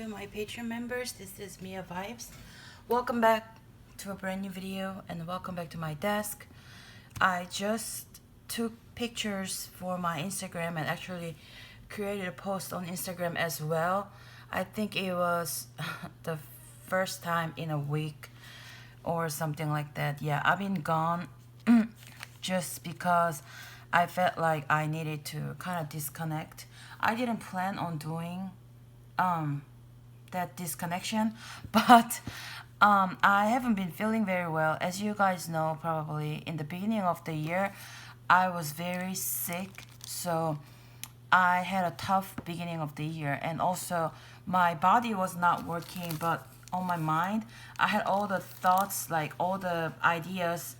to my Patreon members. This is Mia Vibes. Welcome back to a brand new video and welcome back to my desk. I just took pictures for my Instagram and actually created a post on Instagram as well. I think it was the first time in a week or something like that. Yeah, I've been gone just because I felt like I needed to kind of disconnect. I didn't plan on doing that disconnection, but I haven't been feeling very well. As you guys know, probably in the beginning of the year, I was very sick, so I had a tough beginning of the year, and also my body was not working, but on my mind, I had all the thoughts, like all the ideas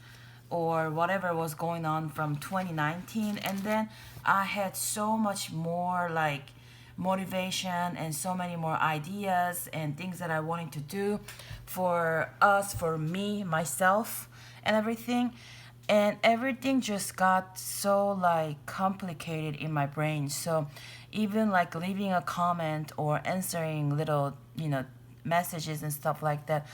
or whatever was going on from 2019, and then I had so much more like motivation and so many more ideas and things that I wanted to do for us, for me, myself, and everything. And everything just got so like complicated in my brain. So even like leaving a comment or answering little, messages and stuff like that,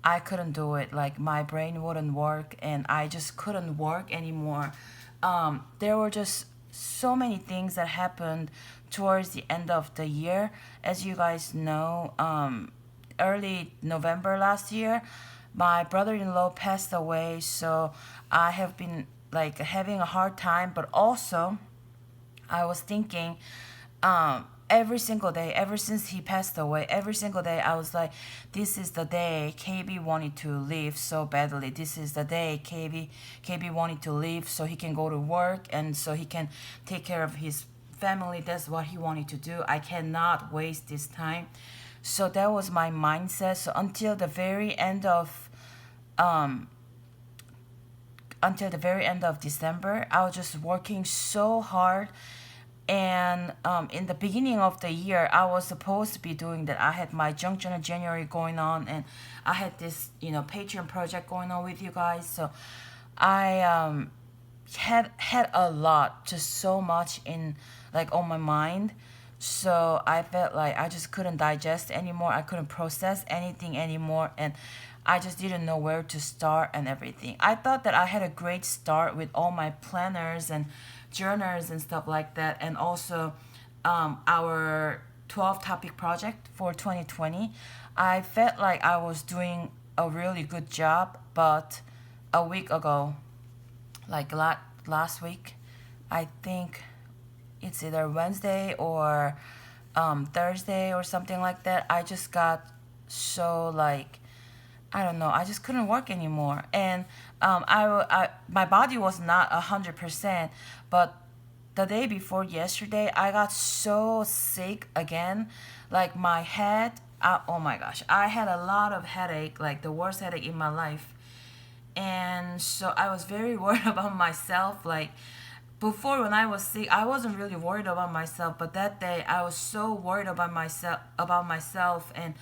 I couldn't do it. Like my brain wouldn't work and I just couldn't work anymore. There were just so many things that happened towards the end of the year. As you guys know, early November last year, my brother-in-law passed away, so I have been like having a hard time, but also I was thinking every single day, ever since he passed away, every single day I was like, this is the day KB wanted to leave so badly. This is the day KB wanted to leave so he can go to work and so he can take care of his family. That's what he wanted to do. I cannot waste this time. So that was my mindset. So until the very end of December, I was just working so hard. And in the beginning of the year, I was supposed to be doing that. I had my Junk Journal January going on, and I had this, Patreon project going on with you guys. So I had a lot, just so much in like on my mind. So I felt like I just couldn't digest anymore. I couldn't process anything anymore, and I just didn't know where to start and everything. I thought that I had a great start with all my planners and journals and stuff like that, and also our 12 topic project for 2020. I felt like I was doing a really good job, but a week ago, like last week, I think it's either Wednesday or Thursday or something like that. I just got so like, I don't know. I just couldn't work anymore, and my body was not 100%. But the day before yesterday, I got so sick again. Like my head. Oh my gosh, I had a lot of headache, like the worst headache in my life, and so I was very worried about myself. Like before, when I was sick, I wasn't really worried about myself, but that day I was so worried about myself, and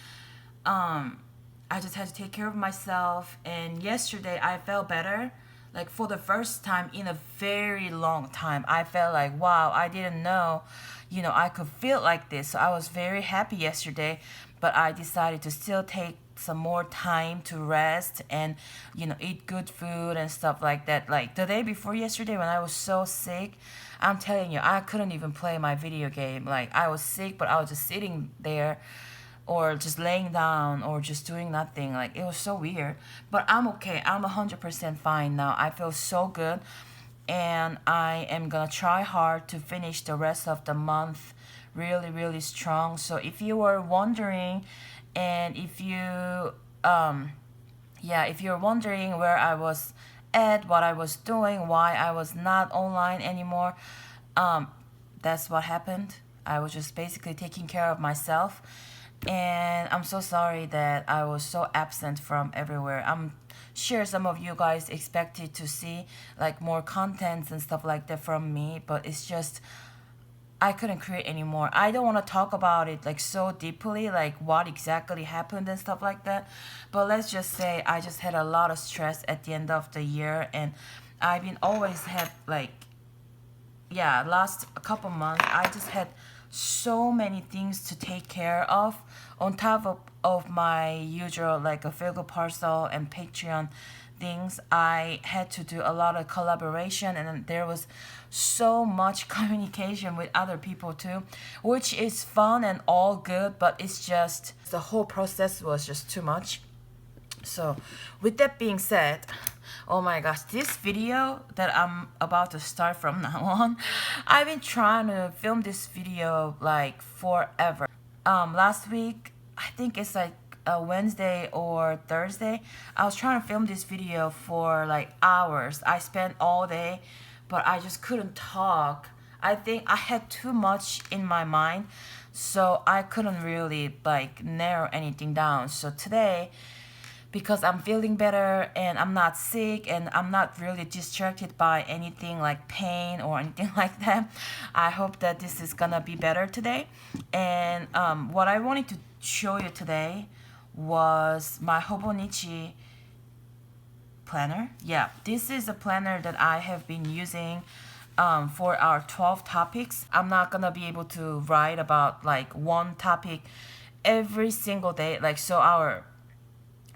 I just had to take care of myself. And yesterday I felt better. Like for the first time in a very long time, I felt like, wow, I didn't know, I could feel like this. So I was very happy yesterday, but I decided to still take some more time to rest and, eat good food and stuff like that. Like the day before yesterday when I was so sick, I'm telling you, I couldn't even play my video game. Like I was sick, but I was just sitting there or just laying down or just doing nothing. Like it was so weird, but I'm okay. I'm 100% fine now. I feel so good, and I am gonna try hard to finish the rest of the month really really strong. So if you were wondering, and if you're wondering where I was at, what I was doing, why I was not online anymore, that's what happened. I was just basically taking care of myself, and I'm so sorry that I was so absent from everywhere. I'm sure some of you guys expected to see like more contents and stuff like that from me, but it's just I couldn't create anymore. I don't want to talk about it like so deeply, like what exactly happened and stuff like that. But let's just say I just had a lot of stress at the end of the year, and I've been always had like yeah, last couple months, I just had so many things to take care of on top of my usual like a Figo parcel and Patreon things. I had to do a lot of collaboration, and then there was so much communication with other people too, which is fun and all good, but it's just the whole process was just too much. So with that being said, oh my gosh, this video that I'm about to start from now on, I've been trying to film this video like forever. Last week, I think it's like a Wednesday or Thursday, I was trying to film this video for like hours. I spent all day, but I just couldn't talk. I think I had too much in my mind, so I couldn't really like narrow anything down. So today, because I'm feeling better and I'm not sick and I'm not really distracted by anything like pain or anything like that, I hope that this is gonna be better today. And what I wanted to show you today was my Hobonich planner. Yeah, this is a planner that I have been using for our 12 topics. I'm not gonna be able to write about like one topic every single day, like so our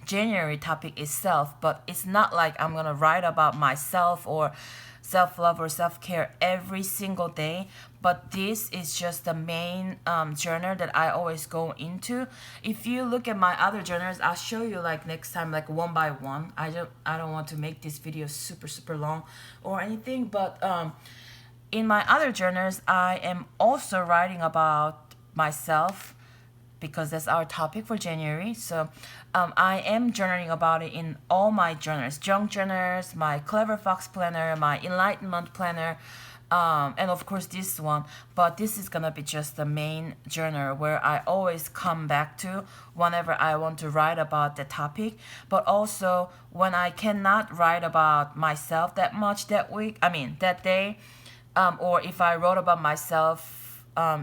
January topic itself, but it's not like I'm gonna write about myself or self-love or self-care every single day. But this is just the main journal that I always go into. If you look at my other journals, I'll show you like next time, like one by one. I don't want to make this video super long or anything, but in my other journals I am also writing about myself, because that's our topic for January. So I am journaling about it in all my journals, junk journals, my Clever Fox planner, my Enlightenment planner, and of course this one. But this is gonna be just the main journal where I always come back to whenever I want to write about the topic. But also when I cannot write about myself that much that week, I mean that day, or if I wrote about myself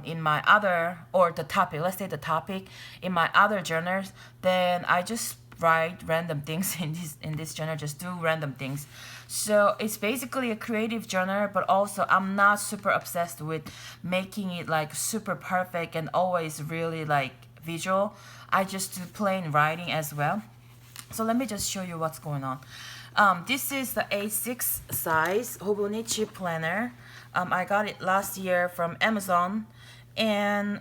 in my other, or the topic, let's say the topic in my other journals, then I just write random things in this journal, just do random things. So it's basically a creative journal, but also I'm not super obsessed with making it like super perfect and always really like visual. I just do plain writing as well. So let me just show you what's going on. This is the A6 size Hobonich planner. I got it last year from Amazon, and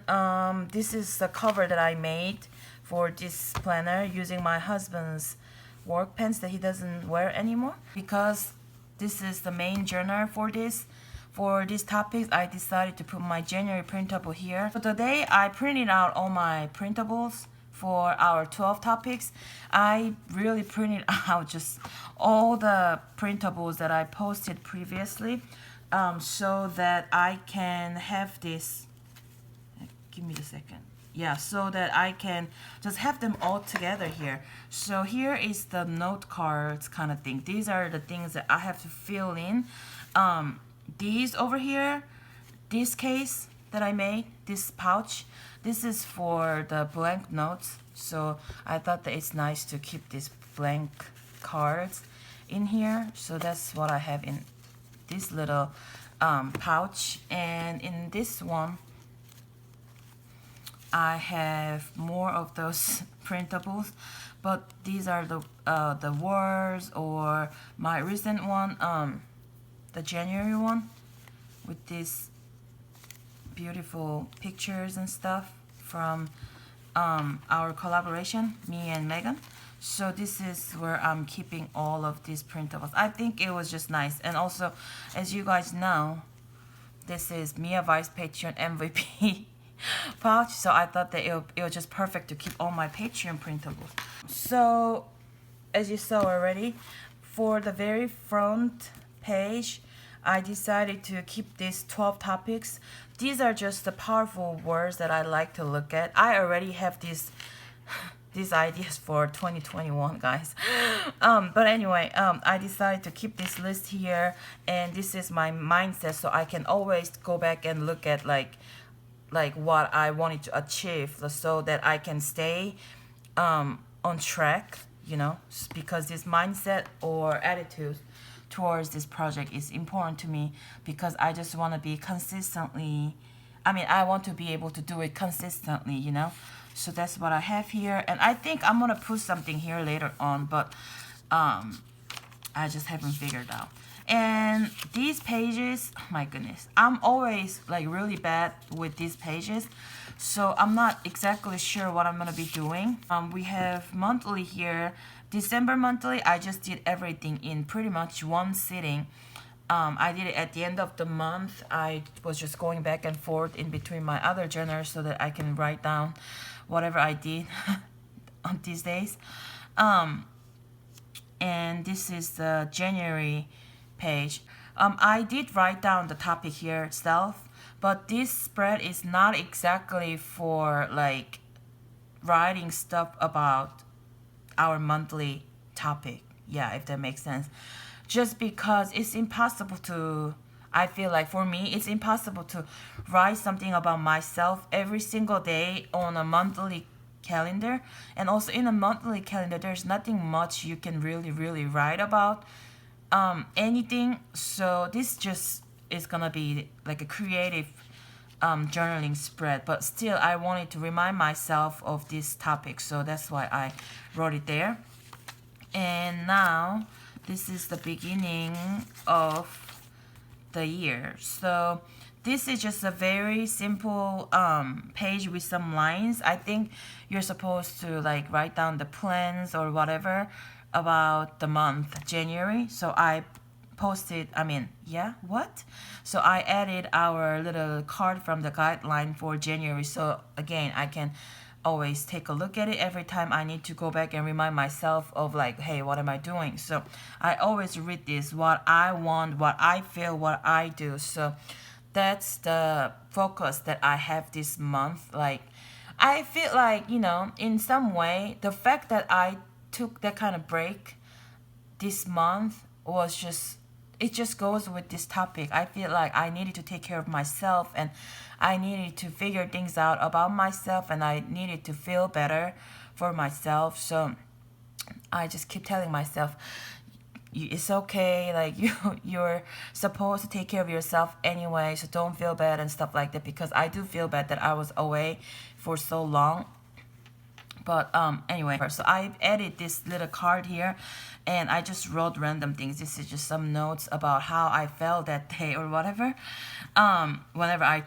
this is the cover that I made for this planner using my husband's work pants that he doesn't wear anymore. Because this is the main journal for these topics, I decided to put my January printable here. So today I printed out all my printables for our 12 topics. I really printed out just all the printables that I posted previously, so that I can have this, give me a second. Yeah, so that I can just have them all together here. So here is the note cards kind of thing. These are the things that I have to fill in. These over here, this case that I made, this pouch, this is for the blank notes. So I thought that it's nice to keep these blank cards in here. So that's what I have in this little pouch. And in this one I have more of those printables, but these are the words, or my recent one, the January one, with these beautiful pictures and stuff from our collaboration, me and Megan. So this is where I'm keeping all of these printables. I think it was just nice. And also, as you guys know, this is Mia Vice Patreon MVP pouch. So I thought that it was just perfect to keep all my Patreon printables. So as you saw already, for the very front page, I decided to keep these 12 topics. These are just the powerful words that I like to look at. I already have these ideas for 2021, guys. But anyway, I decided to keep this list here, and this is my mindset, so I can always go back and look at like what I wanted to achieve, so that I can stay on track, you know, because this mindset or attitude towards this project is important to me because I just want to be consistently, I mean, I want to be able to do it consistently, you know. So that's what I have here, and I think I'm gonna put something here later on, but I just haven't figured out. And these pages, oh my goodness, I'm always like really bad with these pages, so I'm not exactly sure what I'm gonna be doing. We have monthly here. December monthly, I just did everything in pretty much one sitting. I did it at the end of the month. I was just going back and forth in between my other journals so that I can write down whatever I did on these days. And this is the January page. I did write down the topic here itself, but this spread is not exactly for like writing stuff about our monthly topic. Yeah, if that makes sense. Just because it's impossible to, I feel like for me, it's impossible to write something about myself every single day on a monthly calendar. And also in a monthly calendar, there's nothing much you can really write about anything. So this just is gonna be like a creative journaling spread, but still I wanted to remind myself of this topic, so that's why I wrote it there. And now this is the beginning of the year. So this is just a very simple page with some lines. I think you're supposed to like write down the plans or whatever about the month January. So I posted, so I added our little card from the guideline for January. So again, I can always take a look at it every time I need to go back and remind myself of like, hey, what am I doing? So I always read this, what I want, what I feel, what I do. So that's the focus that I have this month. Like, I feel like, you know, in some way, the fact that I took that kind of break this month was just, it just goes with this topic. I feel like I needed to take care of myself, and I needed to figure things out about myself, and I needed to feel better for myself. So I just keep telling myself, it's okay, like you're supposed to take care of yourself anyway, so don't feel bad and stuff like that, because I do feel bad that I was away for so long. But anyway, so I added this little card here, and I just wrote random things. This is just some notes about how I felt that day or whatever, whenever I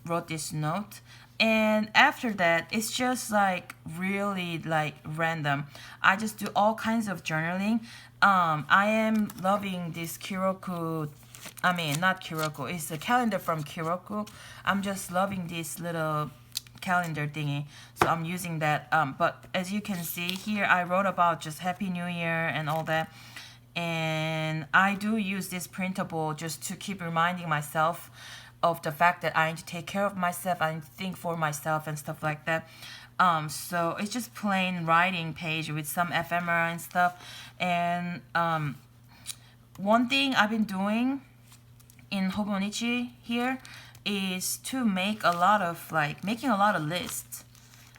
wrote this note. And after that, it's just like really like random. I just do all kinds of journaling. I am loving this Kiroku, I mean not Kiroku, it's a calendar from Kiroku. I'm just loving this little calendar thingy, so I'm using that. But as you can see here, I wrote about just Happy New Year and all that, and I do use this printable just to keep reminding myself of the fact that I need to take care of myself, I need to think for myself and stuff like that. So it's just plain writing page with some ephemera and stuff. And one thing I've been doing in Hobonich here is to make a lot of making a lot of lists.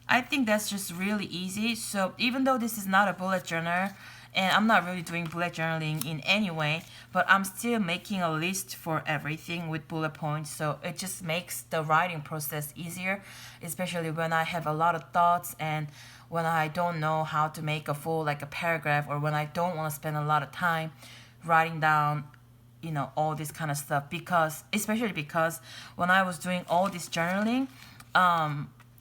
I think that's just really easy. So even though this is not a bullet journal, and I'm not really doing bullet journaling in any way, but I'm still making a list for everything with bullet points. So it just makes the writing process easier, especially when I have a lot of thoughts and when I don't know how to make a full like a paragraph, or when I don't want to spend a lot of time writing down, you know, all this kind of stuff. Because especially because when I was doing all this journaling,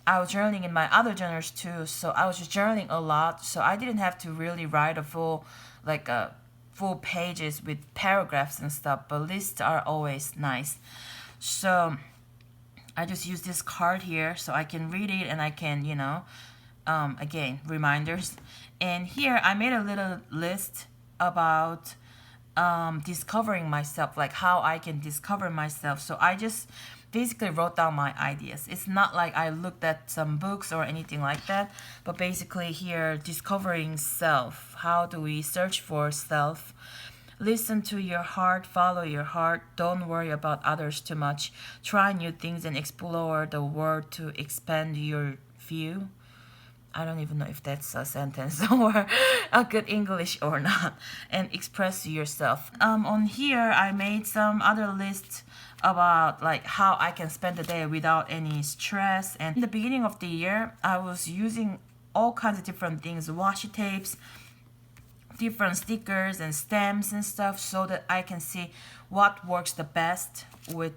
I was journaling in my other journals too, so I was just journaling a lot. So I didn't have to really write a full full pages with paragraphs and stuff, but lists are always nice. So I just use this card here so I can read it and I can, you know, again, reminders. And here I made a little list about discovering myself, like how I can discover myself. So I just basically wrote down my ideas. It's not like I looked at some books or anything like that, but basically here, discovering self. How do we search for self? Listen to your heart, follow your heart, don't worry about others too much. Try new things and explore the world to expand your view. I don't even know if that's a sentence or a good English or not. And express yourself. On here, I made some other lists about like how I can spend the day without any stress. And in the beginning of the year, I was using all kinds of different things, washi tapes, different stickers and stamps and stuff, so that I can see what works the best with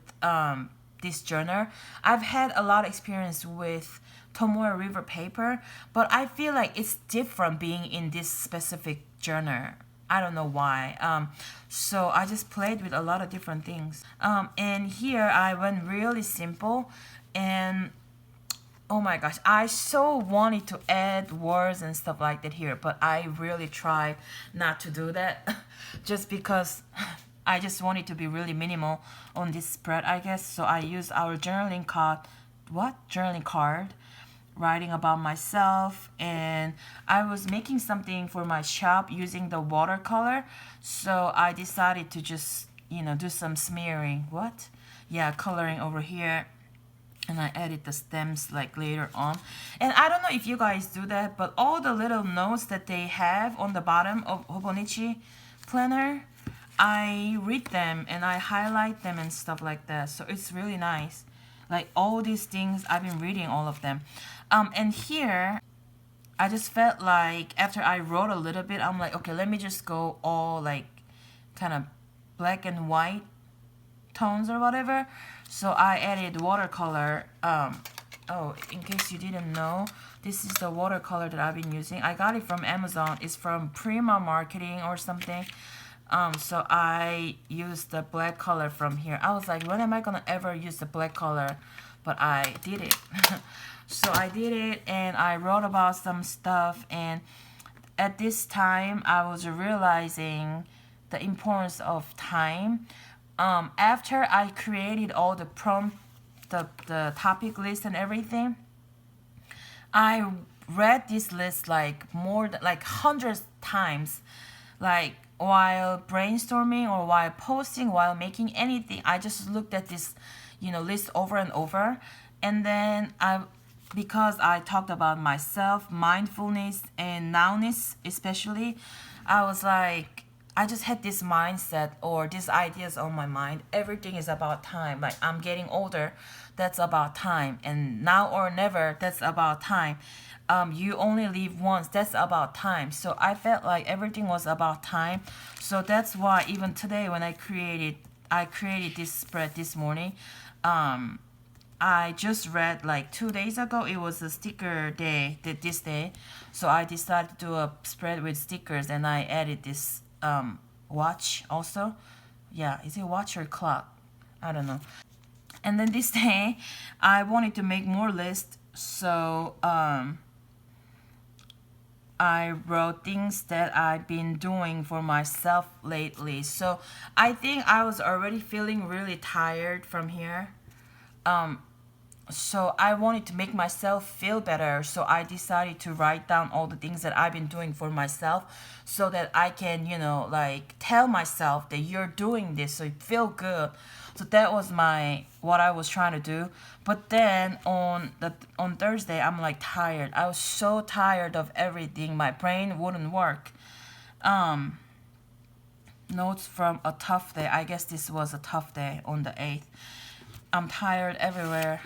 this journal. I've had a lot of experience with Tomoe River paper, but I feel like it's different being in this specific journal. I don't know why. So I just played with a lot of different things. And here I went really simple, and oh my gosh, I so wanted to add words and stuff like that here, but I really tried not to do that just because I just wanted to be really minimal on this spread, I guess. So I used our journaling card, journaling card, writing about myself, and I was making something for my shop using the watercolor. So I decided to just, do some smearing. Yeah, coloring over here, and I added the stems like later on. And I don't know if you guys do that, but all the little notes that they have on the bottom of Hobonichi planner, I read them and I highlight them and stuff like that. So it's really nice. Like all these things, I've been reading all of them. And here, I just felt like after I wrote a little bit, I'm like, okay, let me just go all like kind of black and white tones or whatever. So I added watercolor. Oh, in case you didn't know, this is the watercolor that I've been using. I got it from Amazon. It's from Prima Marketing or something. So I used the black color from here. I was like, when am I gonna ever use the black color? But I did it. So I did it, and I wrote about some stuff. And at this time, I was realizing the importance of time. After I created all the prompt, the topic list and everything, I read this list like more than like hundreds times, like while brainstorming or while posting, while making anything. I just looked at this, list over and over, and then because I talked about myself, mindfulness and nowness especially, I was like, I just had this mindset or these ideas on my mind. Everything is about time. Like I'm getting older, that's about time. And now or never, that's about time. You only live once, that's about time. So I felt like everything was about time. So that's why even today when I created this spread this morning. I just read like 2 days ago, it was a sticker day, this day. So I decided to do a spread with stickers, and I added this watch also. Yeah, is it watch or clock? I don't know. And then this day, I wanted to make more lists. So I wrote things that I've been doing for myself lately. So I think I was already feeling really tired from here. So I wanted to make myself feel better. So I decided to write down all the things that I've been doing for myself, so that I can, like tell myself that you're doing this, so you feel good. So that was what I was trying to do. But then on Thursday, I'm like tired. I was so tired of everything. My brain wouldn't work. Notes from a tough day. I guess this was a tough day on the 8th. I'm tired everywhere.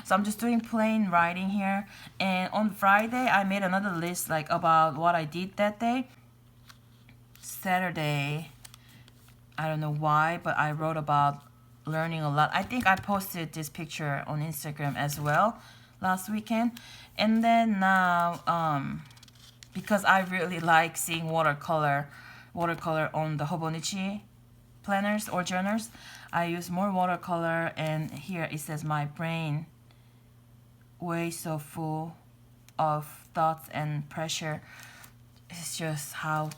So I'm just doing plain writing here. And on Friday, I made another list like about what I did that day. Saturday, I don't know why, but I wrote about learning a lot. I think I posted this picture on Instagram as well last weekend. And then now, because I really like seeing watercolor on the Hobonichi planners or journals, I use more watercolor. And here it says, my brain way so full of thoughts and pressure. It's just how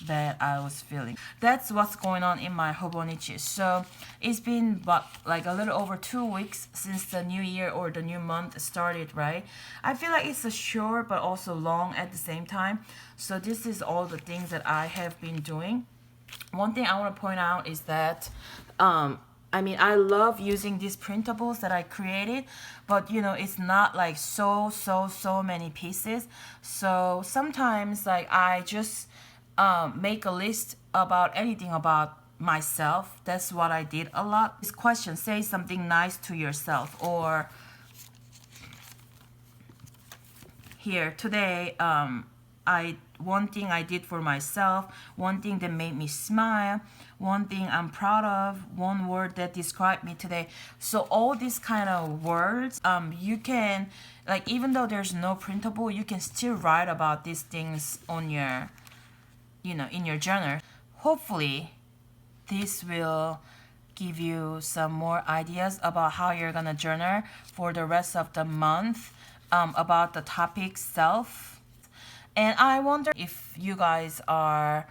bad I was feeling. That's what's going on in my Hobonichi. So it's been like a little over 2 weeks since the new year or the new month started, right? I feel like it's a short but also long at the same time. So this is all the things that I have been doing. One thing I want to point out is that I mean, I love using these printables that I created, but you know, it's not like so many pieces. So sometimes like I just make a list about anything about myself. That's what I did a lot. This question, say something nice to yourself, or here today, I one thing I did for myself, one thing that made me smile, one thing I'm proud of, one word that described me today. So all these kind of words, you can, like, even though there's no printable, you can still write about these things on your, you know, in your journal. Hopefully this will give you some more ideas about how you're gonna journal for the rest of the month, about the topic self. And I wonder if you guys are,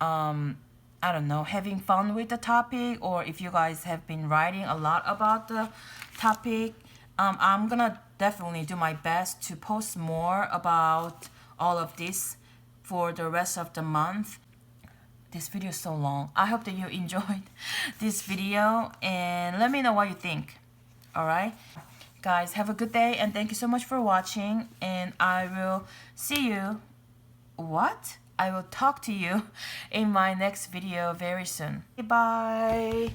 I don't know, having fun with the topic, or if you guys have been writing a lot about the topic. I'm gonna definitely do my best to post more about all of this for the rest of the month. This video is so long. I hope that you enjoyed this video, and let me know what you think. All right, guys, have a good day, and thank you so much for watching, and I will see you, I will talk to you in my next video very soon. Bye.